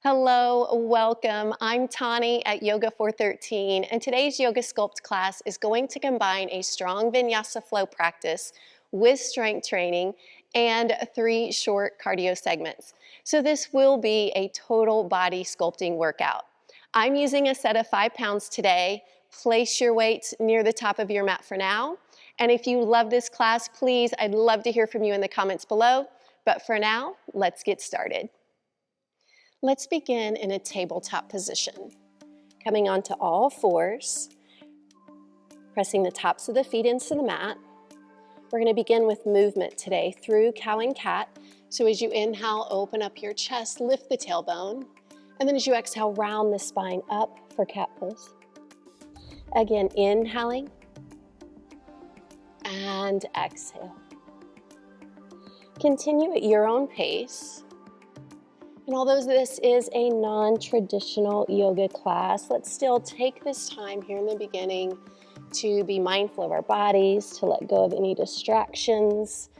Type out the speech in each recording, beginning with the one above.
Hello, welcome. I'm Tauni at Yoga 413, and today's Yoga Sculpt class is going to combine a strong Vinyasa flow practice with strength training and 3 short cardio segments. So this will be a total body sculpting workout. I'm using a set of 5 pounds today. Place your weights near the top of your mat for now. And if you love this class, please, I'd love to hear from you in the comments below. But for now, let's get started. Let's begin in a tabletop position. Coming onto all fours, pressing the tops of the feet into the mat. We're going to begin with movement today through cow and cat. So as you inhale, open up your chest, lift the tailbone. And then as you exhale, round the spine up for cat pose. Again, inhaling and exhale. Continue at your own pace. And although this is a non-traditional yoga class, let's still take this time here in the beginning to be mindful of our bodies, to let go of any distractions,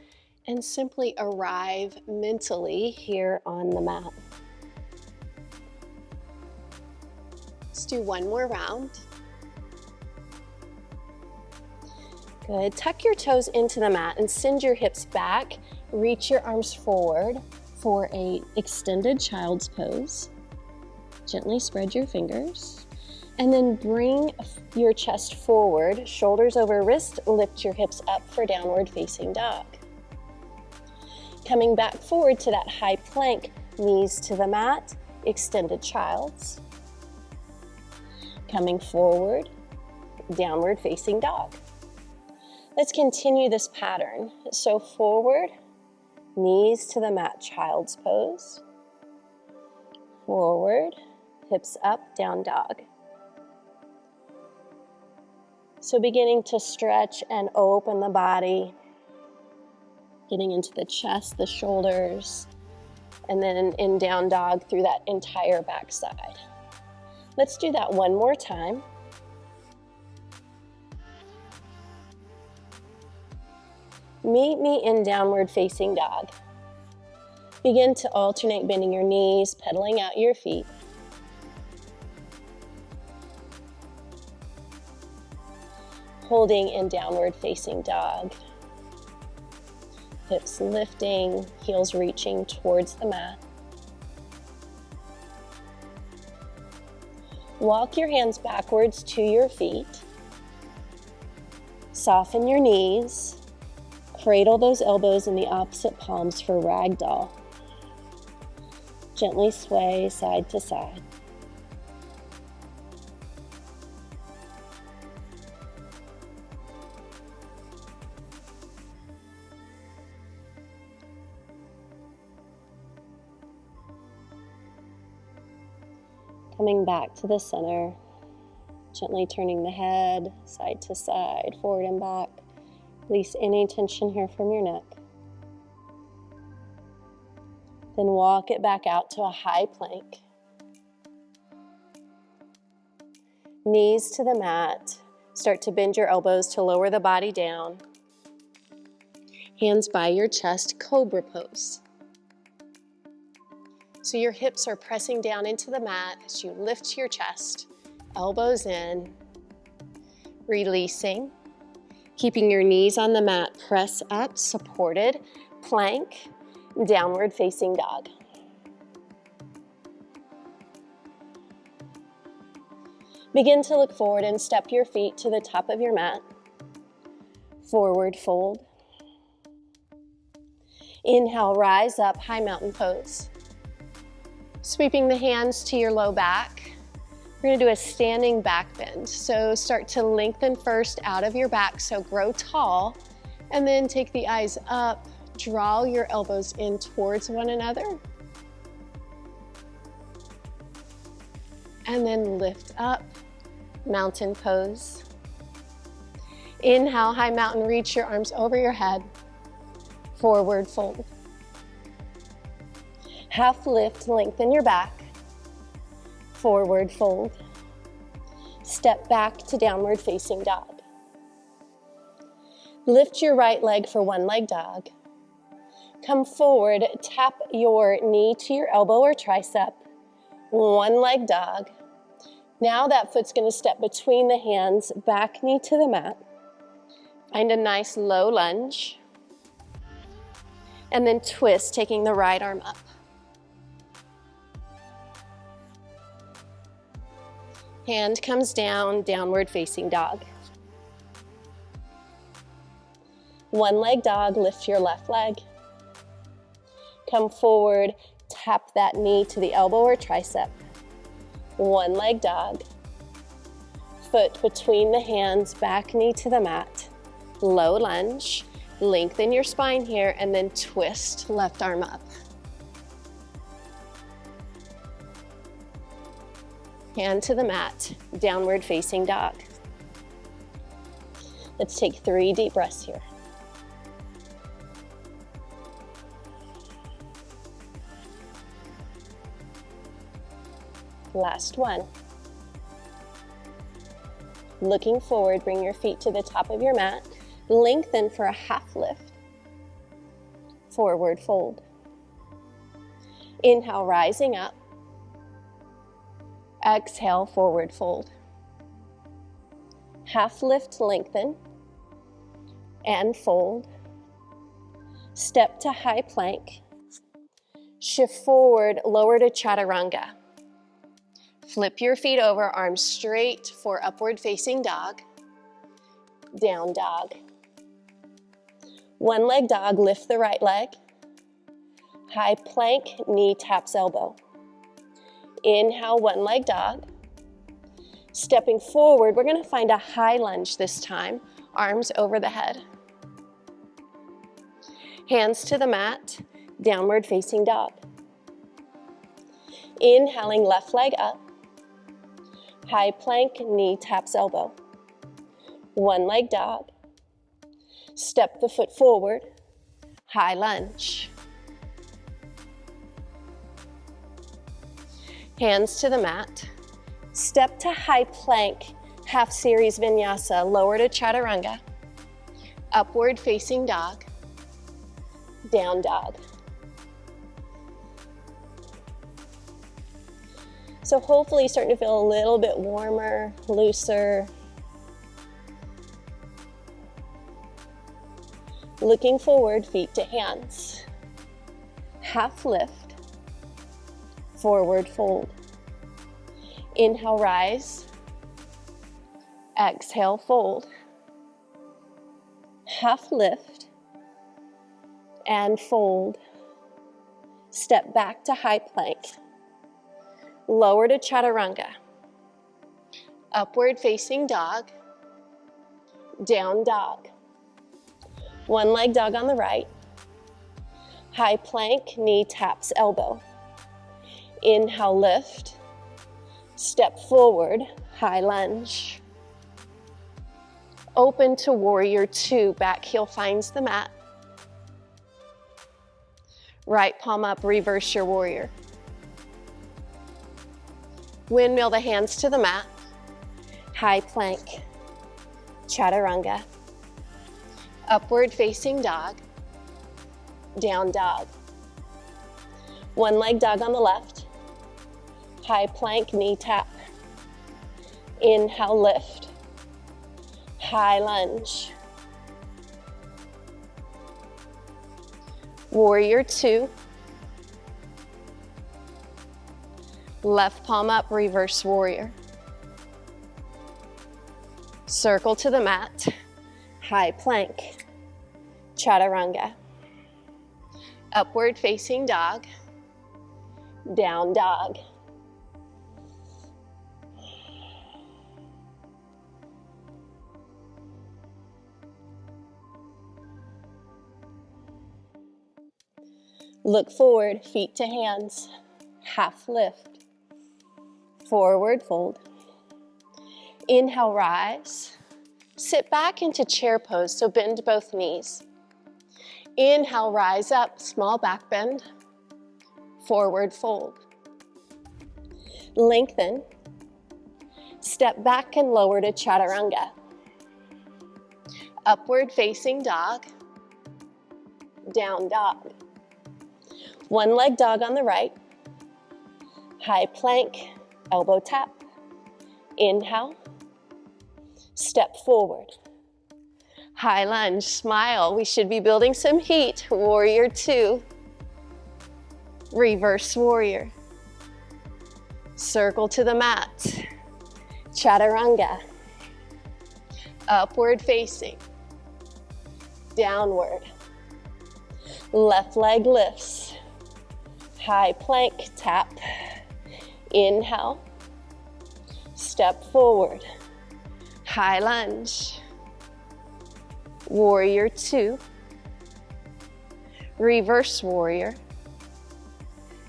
and simply arrive mentally here on the mat. Let's do one more round. Good. Tuck your toes into the mat and send your hips back. Reach your arms forward for an extended child's pose. Gently spread your fingers and then bring your chest forward, shoulders over wrist, lift your hips up for downward facing dog. Coming back forward to that high plank, knees to the mat, extended child's. Coming forward, downward facing dog. Let's continue this pattern. So forward, knees to the mat, child's pose. Forward, hips up, down dog. So beginning to stretch and open the body, getting into the chest, the shoulders, and then in down dog through that entire backside. Let's do that one more time. Meet me in downward facing dog. Begin to alternate bending your knees, pedaling out your feet. Holding in downward facing dog. Hips lifting, heels reaching towards the mat. Walk your hands backwards to your feet. Soften your knees. Cradle those elbows in the opposite palms for ragdoll. Gently sway side to side. Coming back to the center, gently turning the head side to side, forward and back. Release any tension here from your neck. Then walk it back out to a high plank. Knees to the mat. Start to bend your elbows to lower the body down. Hands by your chest, cobra pose. So your hips are pressing down into the mat as you lift your chest, elbows in, releasing. Keeping your knees on the mat, press up, supported, plank, downward facing dog. Begin to look forward and step your feet to the top of your mat. Forward fold. Inhale, rise up, high mountain pose. Sweeping the hands to your low back. We're going to do a standing back bend. So start to lengthen first out of your back, so grow tall, and then take the eyes up, draw your elbows in towards one another, and then lift up, mountain pose. Inhale, high mountain, reach your arms over your head, forward fold. Half lift, lengthen your back. Forward fold. Step back to downward facing dog. Lift your right leg for one leg dog. Come forward, tap your knee to your elbow or tricep. One leg dog. Now that foot's going to step between the hands, back knee to the mat. Find a nice low lunge. And then twist, taking the right arm up. Hand comes down, downward facing dog. One leg dog, lift your left leg. Come forward, tap that knee to the elbow or tricep. One leg dog. Foot between the hands, back knee to the mat. Low lunge. Lengthen your spine here and then twist left arm up. Hand to the mat, downward facing dog. Let's take 3 deep breaths here. Last one. Looking forward, bring your feet to the top of your mat. Lengthen for a half lift. Forward fold. Inhale, rising up. Exhale, forward fold. Half lift, lengthen. And fold. Step to high plank. Shift forward, lower to chaturanga. Flip your feet over, arms straight for upward facing dog. Down dog. One leg dog, lift the right leg. High plank, knee taps elbow. Inhale, one leg dog. Stepping forward, we're going to find a high lunge this time. Arms over the head. Hands to the mat, downward facing dog. Inhaling, left leg up. High plank, knee taps elbow. One leg dog. Step the foot forward, high lunge. Hands to the mat. Step to high plank, half series vinyasa, lower to chaturanga. Upward facing dog, down dog. So hopefully you're starting to feel a little bit warmer, looser. Looking forward, feet to hands. Half lift, forward fold. Inhale, rise. Exhale, fold. Half lift and fold. Step back to high plank. Lower to chaturanga. Upward facing dog. Down dog. One leg dog on the right. High plank, knee taps elbow. Inhale, lift. Step forward, high lunge. Open to warrior two, back heel finds the mat. Right palm up, reverse your warrior. Windmill the hands to the mat. High plank, chaturanga. Upward facing dog, down dog. One leg dog on the left. High plank, knee tap. Inhale, lift. High lunge. Warrior two. Left palm up, reverse warrior. Circle to the mat. High plank, chaturanga. Upward facing dog, down dog. Look forward, feet to hands, half lift, forward fold. Inhale, rise. Sit back into chair pose, so bend both knees. Inhale, rise up, small back bend, forward fold. Lengthen. Step back and lower to chaturanga. Upward facing dog, down dog. One leg dog on the right. High plank, elbow tap. Inhale, step forward. High lunge, smile. We should be building some heat. Warrior two. Reverse warrior. Circle to the mat. Chaturanga. Upward facing. Downward. Left leg lifts. High plank, tap. Inhale. Step forward. High lunge. Warrior two. Reverse warrior.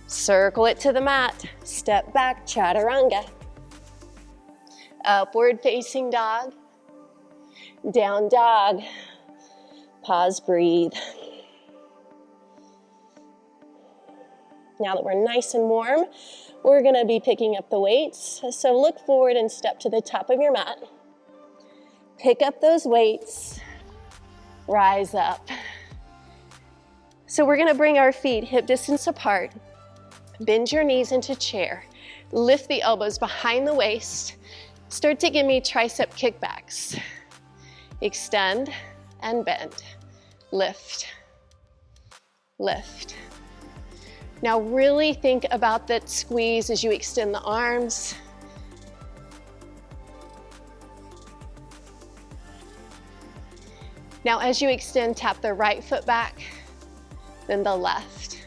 Circle it to the mat. Step back, chaturanga. Upward facing dog. Down dog. Pause, breathe. Now that we're nice and warm, we're gonna be picking up the weights. So look forward and step to the top of your mat. Pick up those weights, rise up. So we're gonna bring our feet hip distance apart, bend your knees into chair, lift the elbows behind the waist, start to give me tricep kickbacks. Extend and bend, lift, lift. Now really think about that squeeze as you extend the arms. Now as you extend, tap the right foot back, then the left.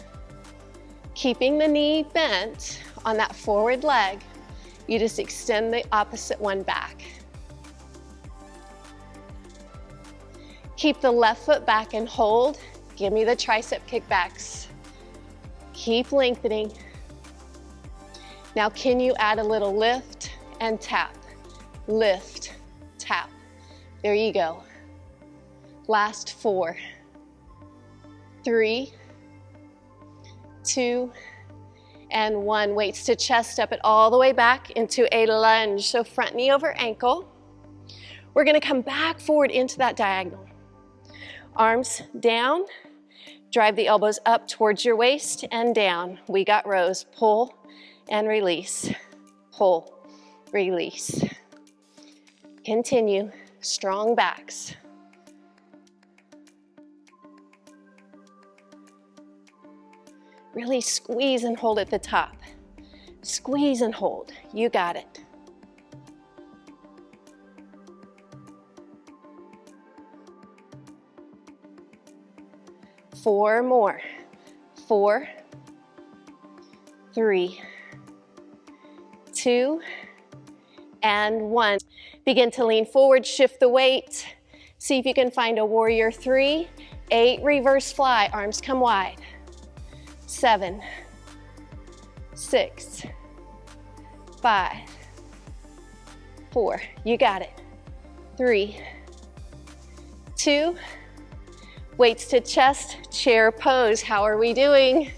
Keeping the knee bent on that forward leg, you just extend the opposite one back. Keep the left foot back and hold. Give me the tricep kickbacks. Keep lengthening. Now can you add a little lift and tap? Lift, tap. There you go. Last 4, 3, 2, and 1. Weights to chest, step it all the way back into a lunge. So front knee over ankle. We're gonna come back forward into that diagonal. Arms down, drive the elbows up towards your waist and down. We got rows, pull and release, pull, release. Continue, strong backs. Really squeeze and hold at the top. Squeeze and hold, you got it. Four more. 4, 3, 2, and 1. Begin to lean forward, shift the weight. See if you can find a warrior 3, 8, reverse fly, arms come wide. 7, 6, 5, 4, you got it. 3, 2, weights to chest, chair pose. How are we doing?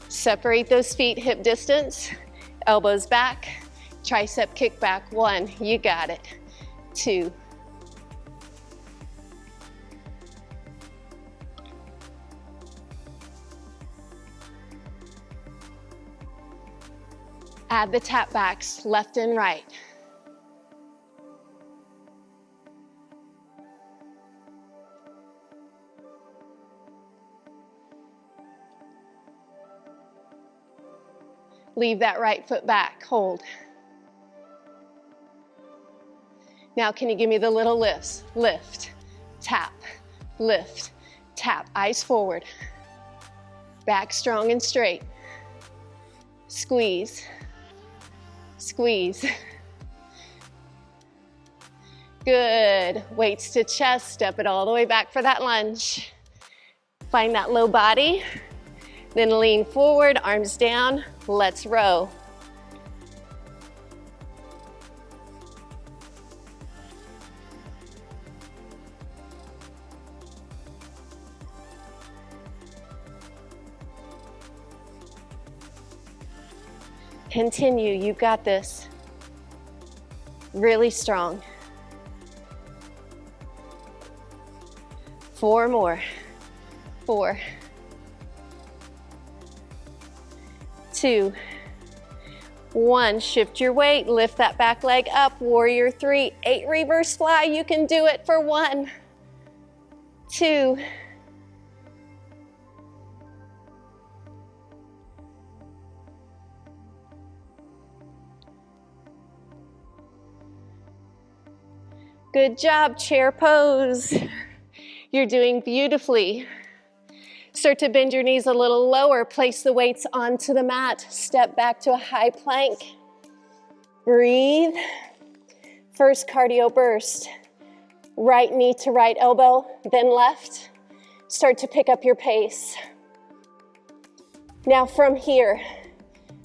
Separate those feet hip distance, elbows back, tricep kickback. 1, you got it. 2, add the tap backs, left and right. Leave that right foot back, hold. Now can you give me the little lifts? Lift, tap, lift, tap, eyes forward. Back strong and straight. Squeeze, squeeze. Good, weights to chest, step it all the way back for that lunge. Find that low body, then lean forward, arms down, let's row. Continue, you've got this. Really strong. 4 more. 4, 2, 1, shift your weight, lift that back leg up, warrior 3, 8, reverse fly, you can do it for 1, 2, good job, chair pose. You're doing beautifully. Start to bend your knees a little lower, place the weights onto the mat, step back to a high plank. Breathe. First cardio burst. Right knee to right elbow, then left. Start to pick up your pace. Now from here,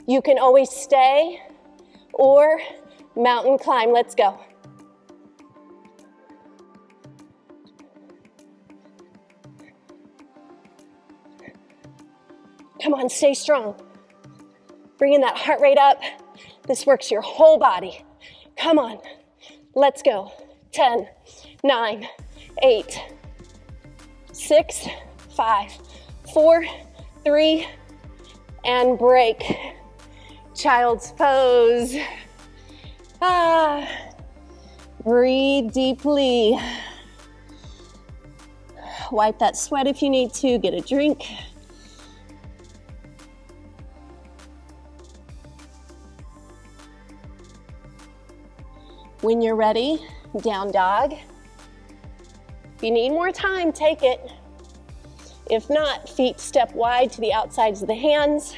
you can always stay or mountain climb. Let's go. Come on, stay strong. Bringing that heart rate up. This works your whole body. Come on, let's go. 10, 9, 8, 6, 5, 4, 3, and break. Child's pose. Breathe deeply. Wipe that sweat if you need to, get a drink. When you're ready, down dog. If you need more time, take it. If not, feet step wide to the outsides of the hands.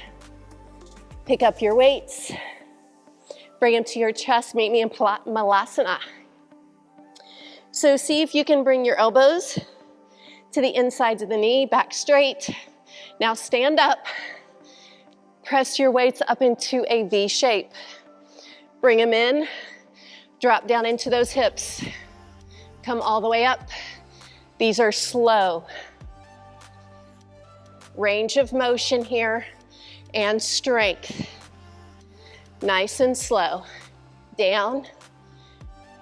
Pick up your weights. Bring them to your chest. Meet me in Malasana. So see if you can bring your elbows to the insides of the knee, back straight. Now stand up. Press your weights up into a V shape. Bring them in. Drop down into those hips. Come all the way up. These are slow. Range of motion here and strength. Nice and slow. Down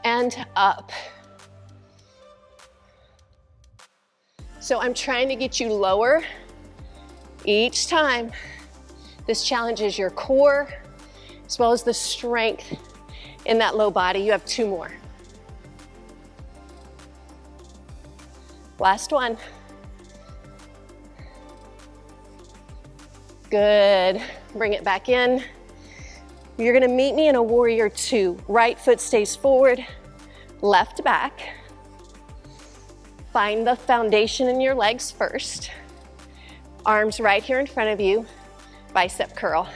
and up. So I'm trying to get you lower each time. This challenges your core as well as the strength in that low body. You have 2 more. Last one. Good. Bring it back in. You're gonna meet me in a warrior 2. Right foot stays forward, left back. Find the foundation in your legs first. Arms right here in front of you, bicep curl.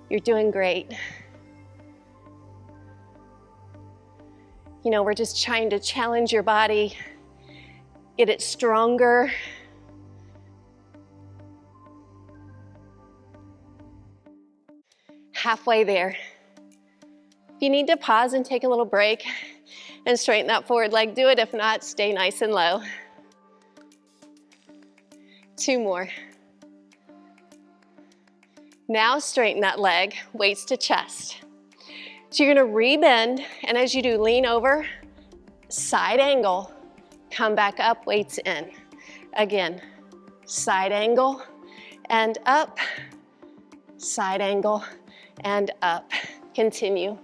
You're doing great. You know, we're just trying to challenge your body, get it stronger. Halfway there. If you need to pause and take a little break and straighten that forward leg, do it. If not, stay nice and low. 2 more. Now straighten that leg, weights to chest. So you're gonna rebend, and as you do, lean over, side angle, come back up, weights in. Again, side angle and up, side angle and up. Continue.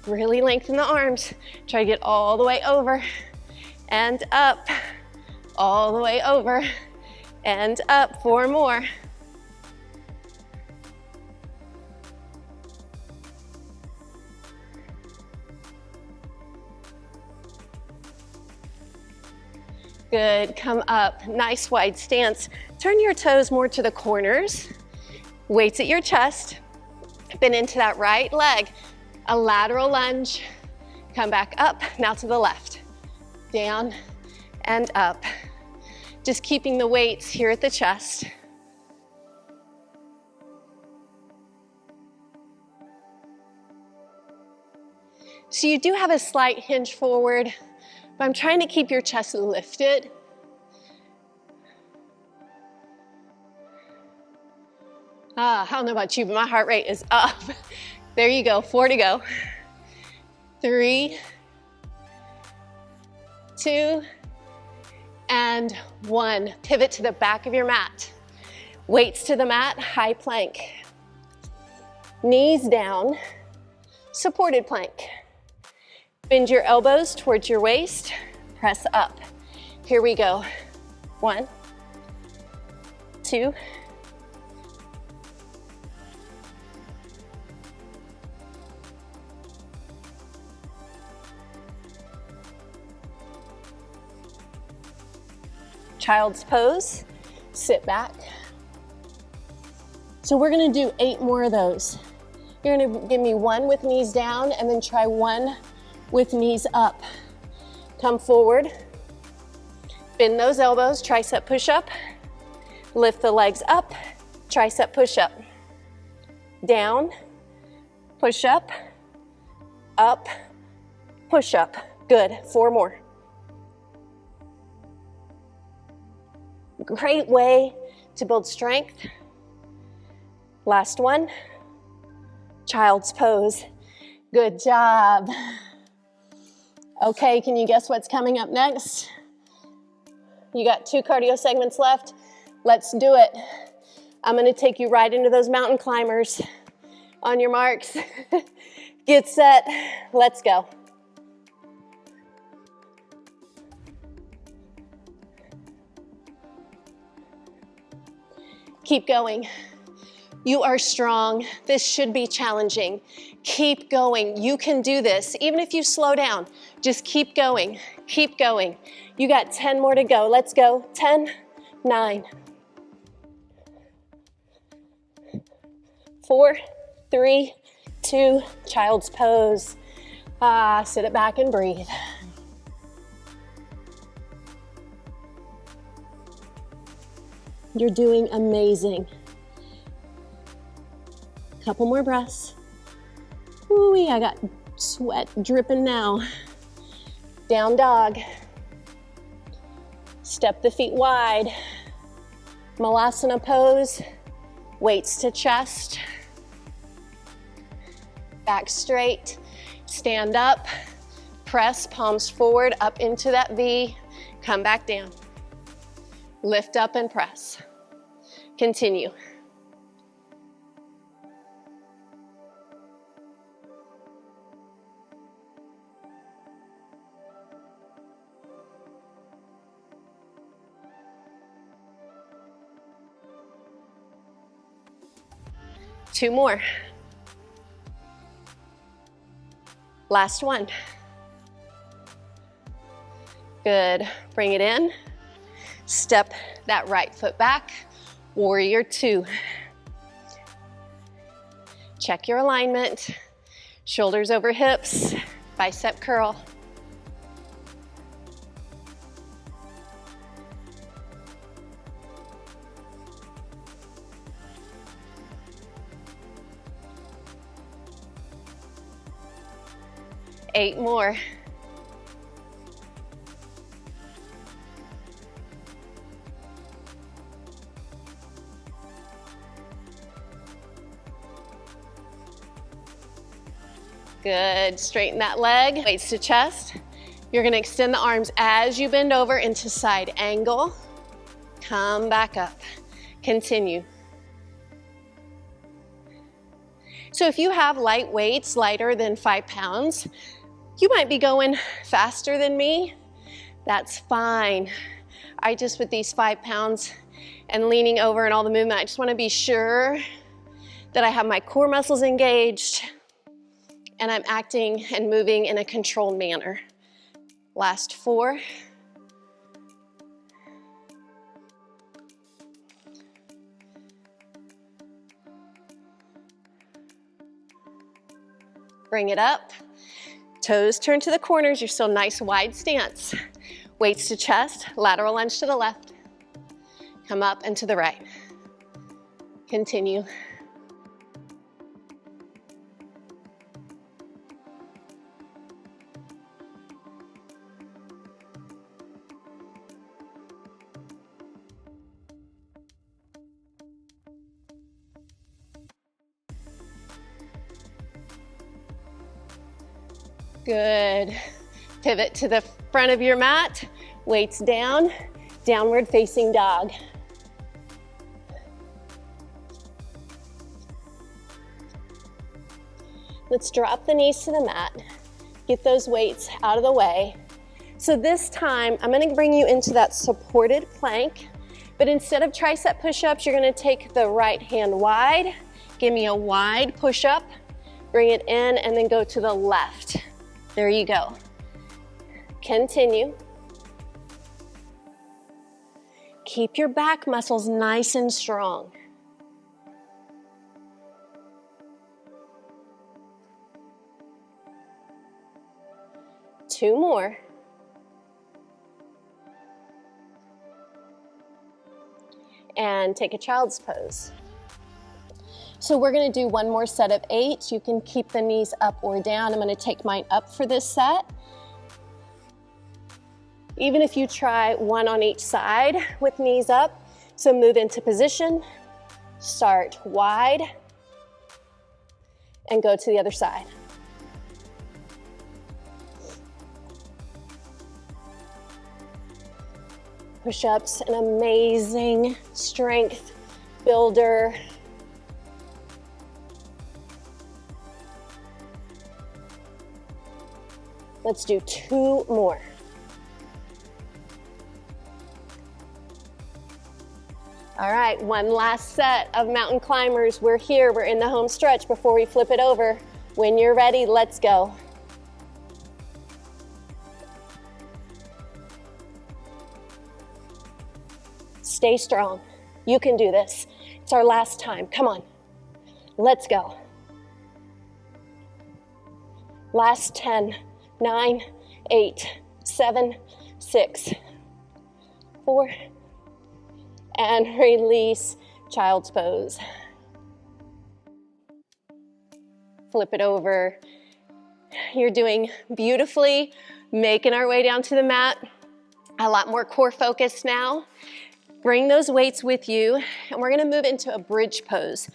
Really lengthen the arms. Try to get all the way over and up, all the way over and up. 4 more. Good, come up, nice wide stance. Turn your toes more to the corners. Weights at your chest. Bend into that right leg. A lateral lunge, come back up, now to the left. Down and up. Just keeping the weights here at the chest. So you do have a slight hinge forward, but I'm trying to keep your chest lifted. I don't know about you, but my heart rate is up. There you go, 4 to go. 3, 2, and 1. Pivot to the back of your mat. Weights to the mat, high plank. Knees down, supported plank. Bend your elbows towards your waist, press up. Here we go. 1, 2, child's pose, sit back. So we're gonna do 8 more of those. You're gonna give me 1 with knees down and then try 1 with knees up. Come forward, bend those elbows, tricep push-up, lift the legs up, tricep push-up, down, push-up, up, push-up. Good, 4 more. Great way to build strength. Last one, child's pose. Good job. Okay, can you guess what's coming up next? You got 2 cardio segments left. Let's do it. I'm gonna take you right into those mountain climbers. On your marks, get set, let's go. Keep going. You are strong. This should be challenging. Keep going. You can do this. Even if you slow down, just keep going. Keep going. You got 10 more to go. Let's go. 10, 9, 4, 3, 2, child's pose. Sit it back and breathe. You're doing amazing. Couple more breaths. Ooh, I got sweat dripping now. Down dog. Step the feet wide. Malasana pose. Weights to chest. Back straight. Stand up. Press palms forward up into that V. Come back down. Lift up and press. Continue. Two more. Last one. Good. Bring it in. Step that right foot back. Warrior 2. Check your alignment. Shoulders over hips. Bicep curl. Eight more. Good, straighten that leg, weights to chest. You're gonna extend the arms as you bend over into side angle. Come back up, continue. So if you have light weights, lighter than 5 pounds, you might be going faster than me. That's fine. I just, with these 5 pounds and leaning over and all the movement, I just wanna be sure that I have my core muscles engaged and I'm acting and moving in a controlled manner. Last 4. Bring it up. Toes turn to the corners. You're still nice wide stance. Weights to chest, lateral lunge to the left. Come up and to the right. Continue. Good. Pivot to the front of your mat, weights down, downward facing dog. Let's drop the knees to the mat. Get those weights out of the way. So this time, I'm gonna bring you into that supported plank, but instead of tricep push-ups, you're gonna take the right hand wide. Give me a wide push-up, bring it in, and then go to the left. There you go. Continue. Keep your back muscles nice and strong. Two more. And take a child's pose. So we're gonna do one more set of 8. You can keep the knees up or down. I'm gonna take mine up for this set. Even if you try one on each side with knees up. So move into position, start wide, and go to the other side. Push-ups, an amazing strength builder. Let's do 2 more. All right, one last set of mountain climbers. We're here, we're in the home stretch before we flip it over. When you're ready, let's go. Stay strong. You can do this. It's our last time. Come on. Let's go. Last 10, 9, 8, 7, 6, 4, and release, child's pose. Flip it over. You're doing beautifully, making our way down to the mat. A lot more core focus now. Bring those weights with you, and we're gonna move into a bridge pose.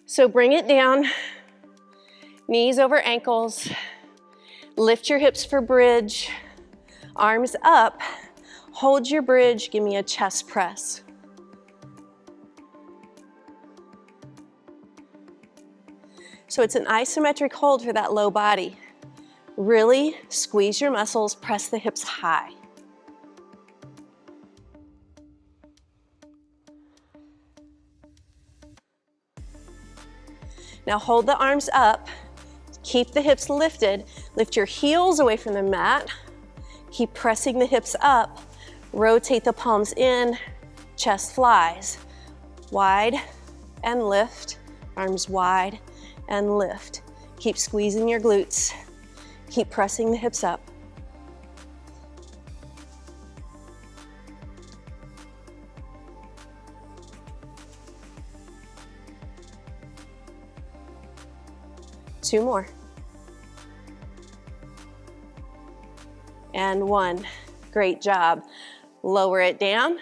So bring it down, knees over ankles, lift your hips for bridge, arms up, hold your bridge, give me a chest press. So it's an isometric hold for that low body. Really squeeze your muscles, press the hips high. Now hold the arms up, keep the hips lifted, lift your heels away from the mat, keep pressing the hips up, rotate the palms in, chest flies, wide and lift, arms wide and lift. Keep squeezing your glutes, keep pressing the hips up. Two more. And 1. Great job. Lower it down.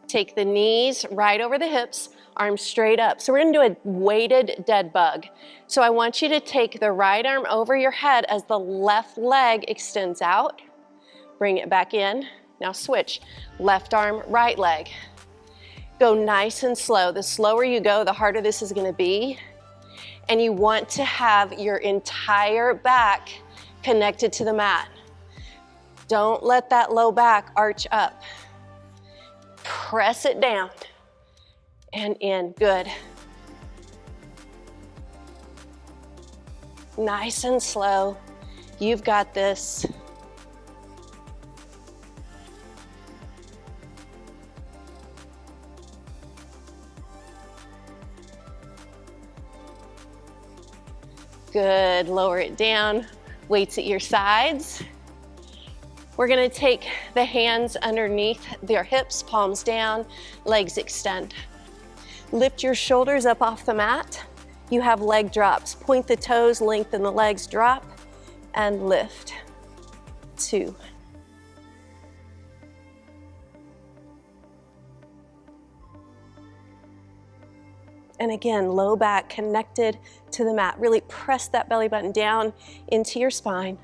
Take the knees right over the hips, arms straight up. So we're gonna do a weighted dead bug. So I want you to take the right arm over your head as the left leg extends out. Bring it back in. Now switch. Left arm, right leg. Go nice and slow. The slower you go, the harder this is gonna be. And you want to have your entire back connected to the mat. Don't let that low back arch up. Press it down and in. Good. Nice and slow. You've got this. Good, lower it down, weights at your sides. We're gonna take the hands underneath their hips, palms down, legs extend. Lift your shoulders up off the mat. You have leg drops. Point the toes, lengthen the legs, drop, and lift. 2. And again, low back connected to the mat. Really press that belly button down into your spine.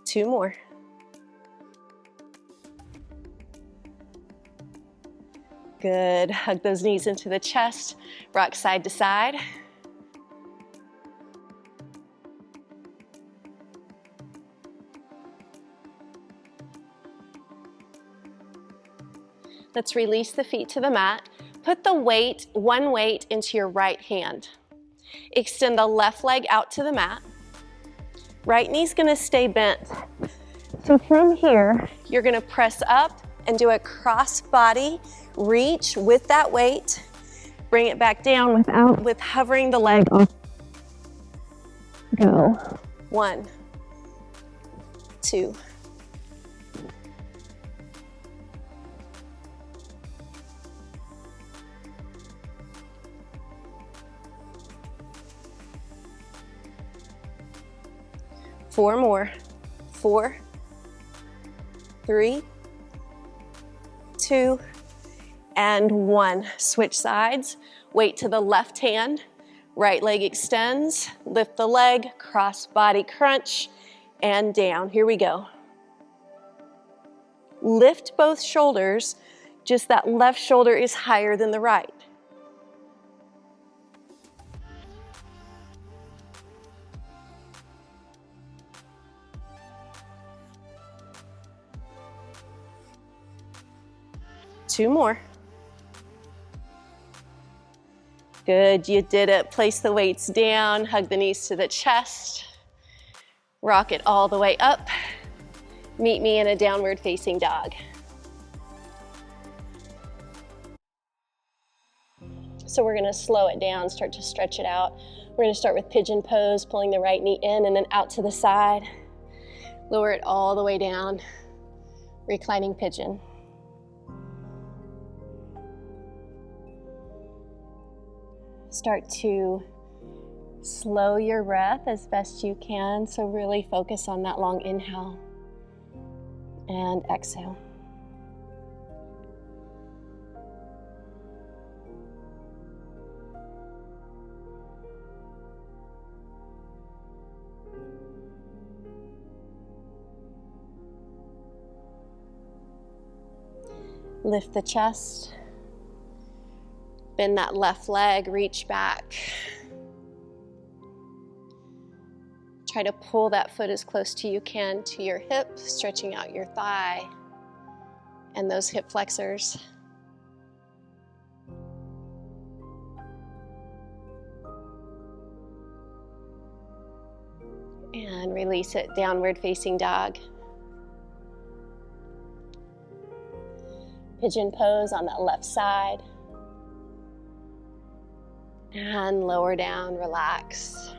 Two more. Good. Hug those knees into the chest. Rock side to side. Let's release the feet to the mat. Put the weight, one weight, into your right hand. Extend the left leg out to the mat. Right knee's gonna stay bent. So from here, you're gonna press up and do a cross body reach with that weight. Bring it back down with hovering the leg off. Go. 1, 2. 4 more. 4, 3, 2, and 1. Switch sides. Weight to the left hand. Right leg extends. Lift the leg. Cross body crunch. And down. Here we go. Lift both shoulders. Just that left shoulder is higher than the right. Two more. Good, you did it. Place the weights down, hug the knees to the chest. Rock it all the way up. Meet me in a downward facing dog. So we're gonna slow it down, start to stretch it out. We're gonna start with pigeon pose, pulling the right knee in and then out to the side. Lower it all the way down. Reclining pigeon. Start to slow your breath as best you can, so really focus on that long inhale and exhale. Lift the chest. Bend that left leg, reach back. Try to pull that foot as close to you can to your hip, stretching out your thigh and those hip flexors. And release it, downward facing dog. Pigeon pose on that left side. And lower down, relax.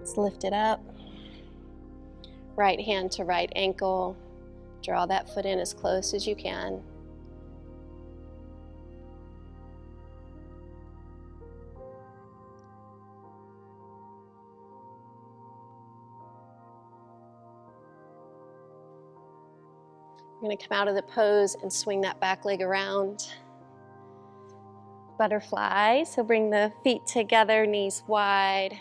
Let's lift it up. Right hand to right ankle. Draw that foot in as close as you can. We're going to come out of the pose and swing that back leg around. Butterfly, so bring the feet together, knees wide.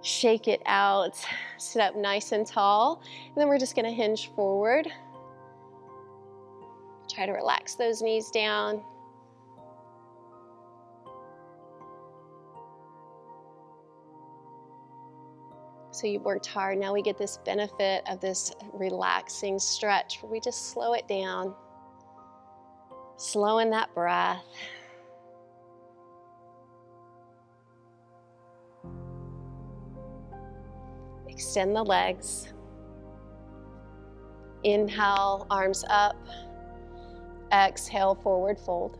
Shake it out, sit up nice and tall, and then we're just going to hinge forward. Try to relax those knees down. So you worked hard. Now we get this benefit of this relaxing stretch where we just slow it down, slowing that breath. Extend the legs. Inhale, arms up. Exhale, forward fold.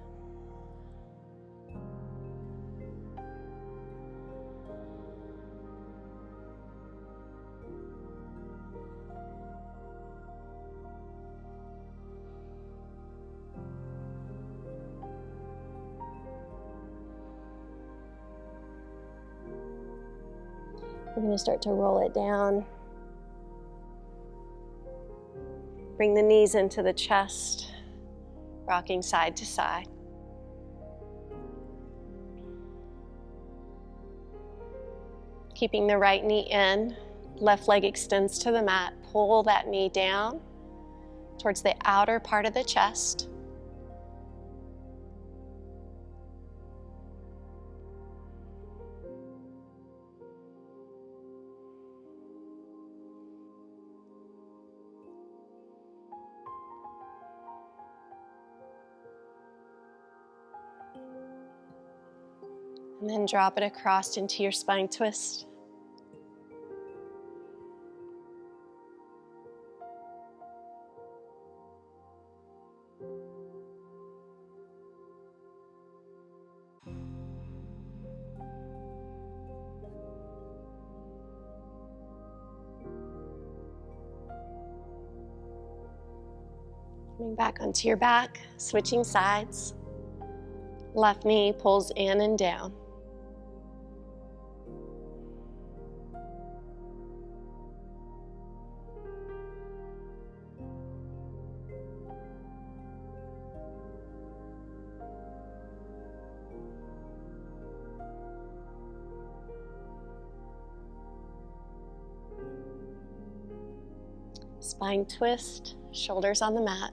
We're going to start to roll it down. Bring the knees into the chest, rocking side to side. Keeping the right knee in, left leg extends to the mat. Pull that knee down towards the outer part of the chest. And then drop it across into your spine twist. Coming back onto your back, switching sides. Left knee pulls in and down. Spine twist, shoulders on the mat.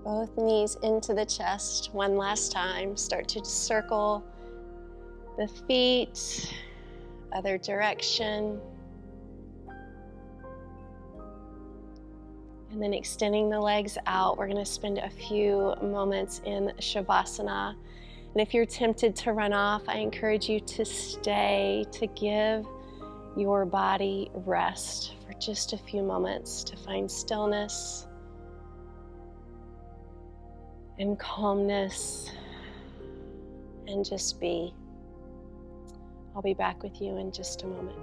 Both knees into the chest. One last time. Start to circle the feet, other direction. And then extending the legs out. We're going to spend a few moments in Savasana. And if you're tempted to run off, I encourage you to stay, to give your body rest for just a few moments, to find stillness and calmness, and just be. I'll be back with you in just a moment.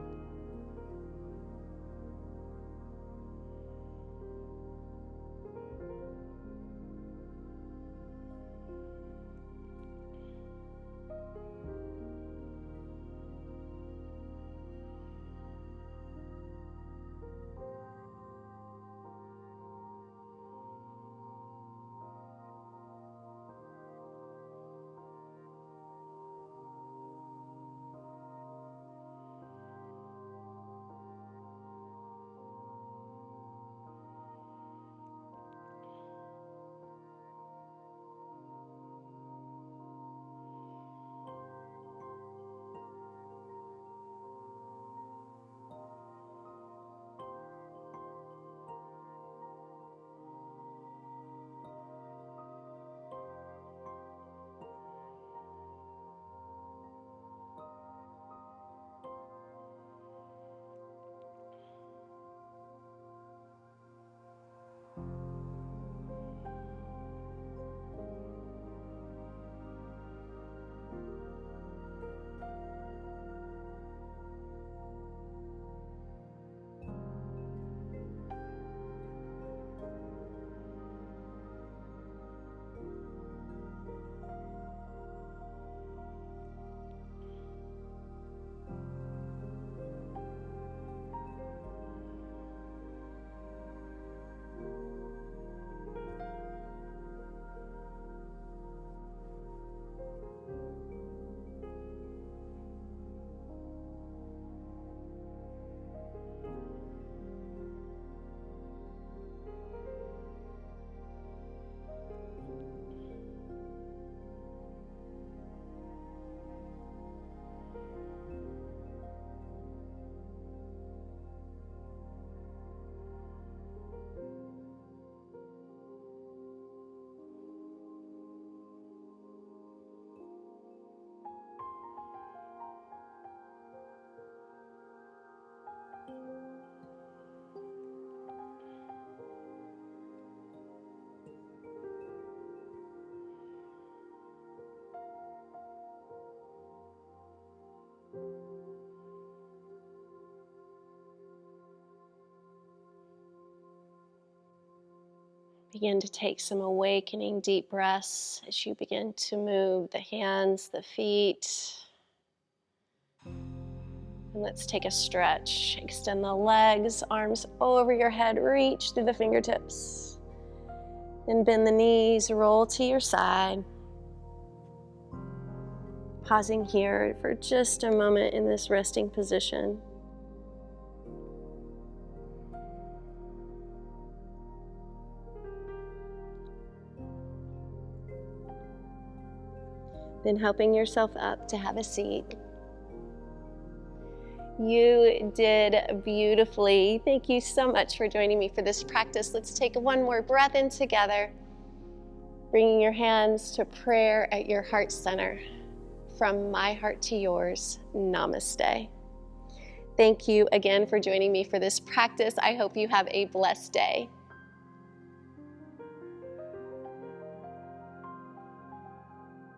Begin to take some awakening deep breaths as you begin to move the hands, the feet. And let's take a stretch. Extend the legs, arms over your head, reach through the fingertips. Then bend the knees, roll to your side. Pausing here for just a moment in this resting position. Then helping yourself up to have a seat. You did beautifully. Thank you so much for joining me for this practice. Let's take one more breath in together, bringing your hands to prayer at your heart center. From my heart to yours, namaste. Thank you again for joining me for this practice. I hope you have a blessed day.